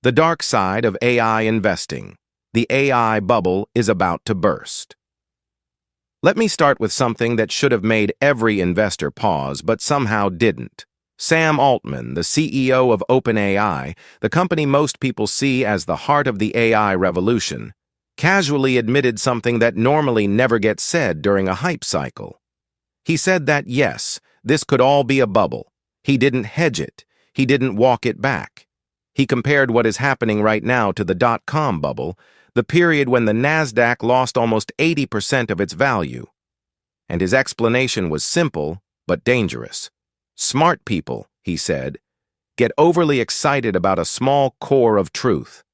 The dark side of AI investing. The AI bubble is about to burst. Let me start with something that should have made every investor pause, but somehow didn't. Sam Altman, the CEO of OpenAI, the company most people see as the heart of the AI revolution, casually admitted something that normally never gets said during a hype cycle. He said that, yes, this could all be a bubble. He didn't hedge it. He didn't walk it back. He compared what is happening right now to the dot-com bubble, the period when the Nasdaq lost almost 80% of its value. And his explanation was simple, but dangerous. Smart people, he said, get overly excited about a small core of truth.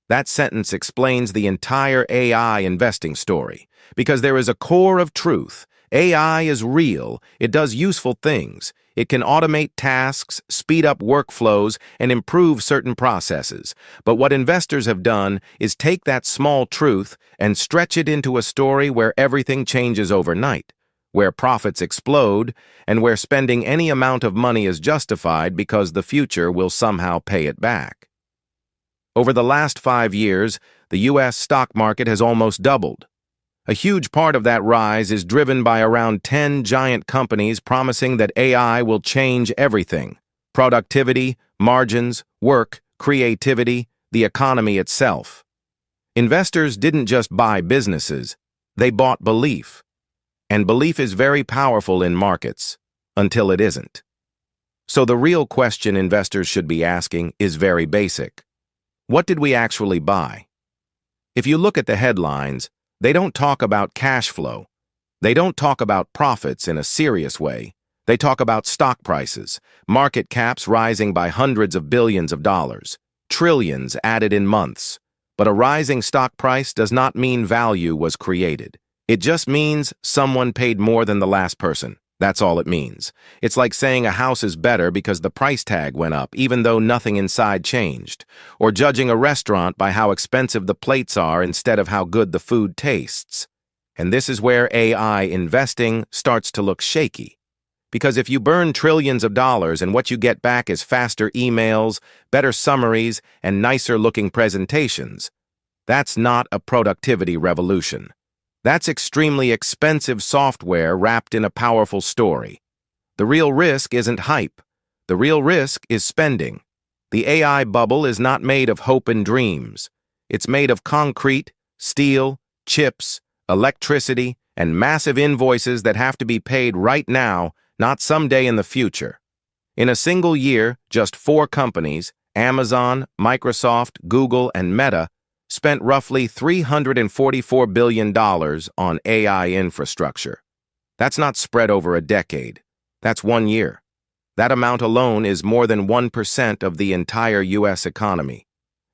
That sentence explains the entire AI investing story, because there is a core of truth. AI is real, it does useful things. It can automate tasks, speed up workflows, and improve certain processes. But what investors have done is take that small truth and stretch it into a story where everything changes overnight, where profits explode, and where spending any amount of money is justified because the future will somehow pay it back. Over the last 5 years, the U.S. stock market has almost doubled. A huge part of that rise is driven by around 10 giant companies promising that AI will change everything: productivity, margins, work, creativity, the economy itself. Investors didn't just buy businesses, they bought belief. And belief is very powerful in markets, until it isn't. So the real question investors should be asking is very basic. What did we actually buy? If you look at the headlines, they don't talk about cash flow. They don't talk about profits in a serious way. They talk about stock prices, market caps rising by hundreds of billions of dollars, trillions added in months. But a rising stock price does not mean value was created. It just means someone paid more than the last person. That's all it means. It's like saying a house is better because the price tag went up, even though nothing inside changed, or judging a restaurant by how expensive the plates are instead of how good the food tastes. And this is where AI investing starts to look shaky. Because if you burn trillions of dollars and what you get back is faster emails, better summaries, and nicer-looking presentations, that's not a productivity revolution. That's extremely expensive software wrapped in a powerful story. The real risk isn't hype. The real risk is spending. The AI bubble is not made of hope and dreams. It's made of concrete, steel, chips, electricity, and massive invoices that have to be paid right now, not someday in the future. In a single year, just 4 companies, Amazon, Microsoft, Google, and Meta, spent roughly $344 billion on AI infrastructure. That's not spread over a decade. That's 1 year. That amount alone is more than 1% of the entire U.S. economy.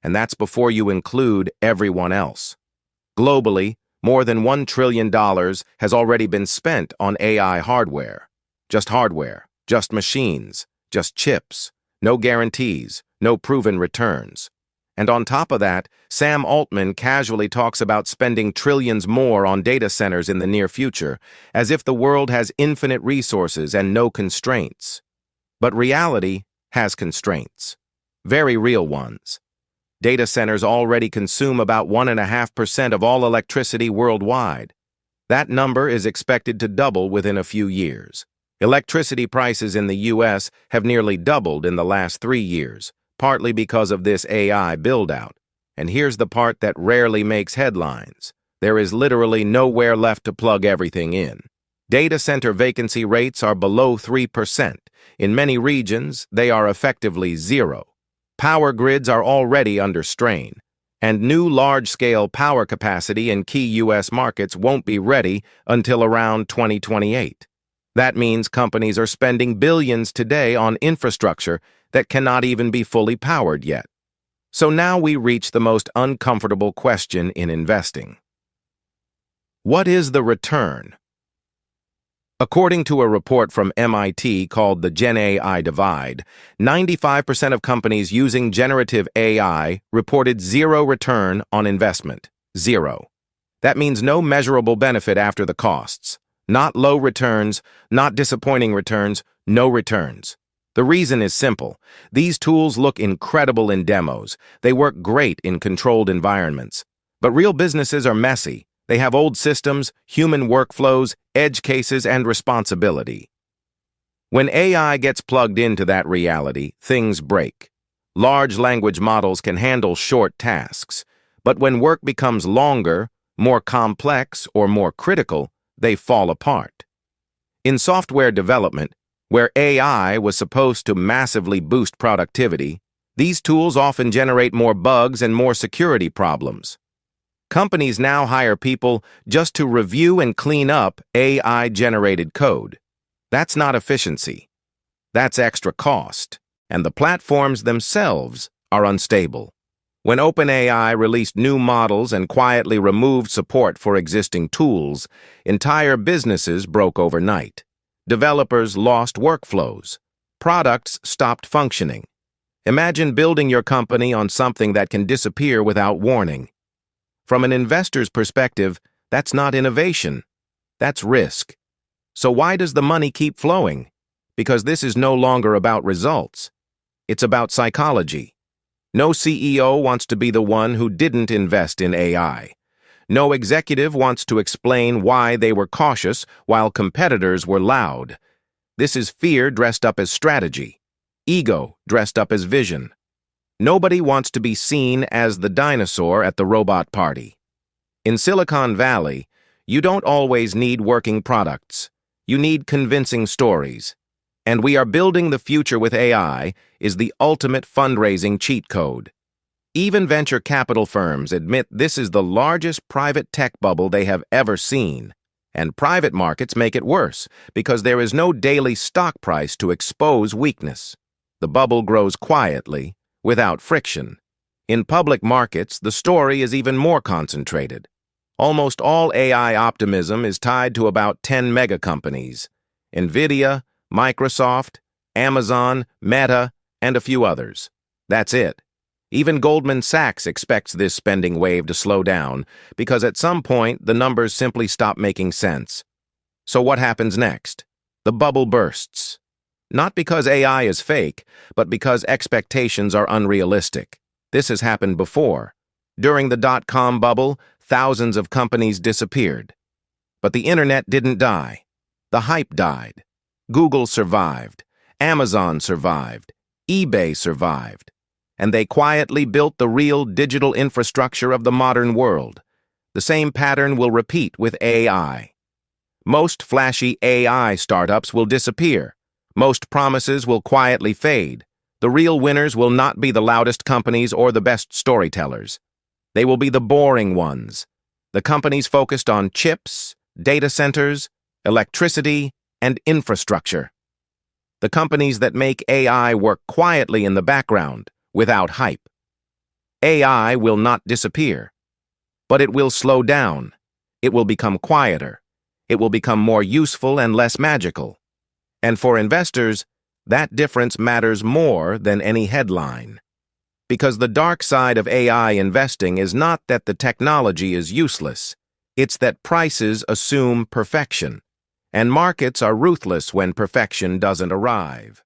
And that's before you include everyone else. Globally, more than $1 trillion has already been spent on AI hardware. Just machines, just chips, no guarantees, no proven returns. And on top of that, Sam Altman casually talks about spending trillions more on data centers in the near future, as if the world has infinite resources and no constraints. But reality has constraints. Very real ones. Data centers already consume about 1.5% of all electricity worldwide. That number is expected to double within a few years. Electricity prices in the U.S. have nearly doubled in the last 3 years, partly because of this AI build-out. And here's the part that rarely makes headlines. There is literally nowhere left to plug everything in. Data center vacancy rates are below 3%. In many regions, they are effectively zero. Power grids are already under strain, and new large-scale power capacity in key U.S. markets won't be ready until around 2028. That means companies are spending billions today on infrastructure that cannot even be fully powered yet. So now we reach the most uncomfortable question in investing. What is the return? According to a report from MIT called the Gen AI Divide, 95% of companies using generative AI reported zero return on investment. Zero. That means no measurable benefit after the costs. Not low returns, not disappointing returns, no returns. The reason is simple. These tools look incredible in demos. They work great in controlled environments. But real businesses are messy. They have old systems, human workflows, edge cases, and responsibility. When AI gets plugged into that reality, things break. Large language models can handle short tasks, but when work becomes longer, more complex, or more critical, they fall apart. In software development, where AI was supposed to massively boost productivity, these tools often generate more bugs and more security problems. Companies now hire people just to review and clean up AI-generated code. That's not efficiency. That's extra cost, and the platforms themselves are unstable. When OpenAI released new models and quietly removed support for existing tools, entire businesses broke overnight. Developers lost workflows. Products stopped functioning. Imagine building your company on something that can disappear without warning. From an investor's perspective, that's not innovation. That's risk. So why does the money keep flowing? Because this is no longer about results. It's about psychology. No CEO wants to be the one who didn't invest in AI. No executive wants to explain why they were cautious while competitors were loud. This is fear dressed up as strategy, ego dressed up as vision. Nobody wants to be seen as the dinosaur at the robot party. In Silicon Valley, you don't always need working products. You need convincing stories. And we are building the future with AI is the ultimate fundraising cheat code. Even venture capital firms admit this is the largest private tech bubble they have ever seen. And private markets make it worse because there is no daily stock price to expose weakness. The bubble grows quietly, without friction. In public markets, the story is even more concentrated. Almost all AI optimism is tied to about 10 mega companies: NVIDIA, Microsoft, Amazon, Meta, and a few others. That's it. Even Goldman Sachs expects this spending wave to slow down because at some point the numbers simply stop making sense. So what happens next? The bubble bursts. Not because AI is fake, but because expectations are unrealistic. This has happened before. During the dot-com bubble, thousands of companies disappeared. But the internet didn't die. The hype died. Google survived. Amazon survived. eBay survived. And they quietly built the real digital infrastructure of the modern world. The same pattern will repeat with AI. Most flashy AI startups will disappear. Most promises will quietly fade. The real winners will not be the loudest companies or the best storytellers. They will be the boring ones. The companies focused on chips, data centers, electricity, and infrastructure. The companies that make AI work quietly in the background, without hype. AI will not disappear, but it will slow down. It will become quieter. It will become more useful and less magical. And for investors, that difference matters more than any headline. Because the dark side of AI investing is not that the technology is useless. It's that prices assume perfection, and markets are ruthless when perfection doesn't arrive.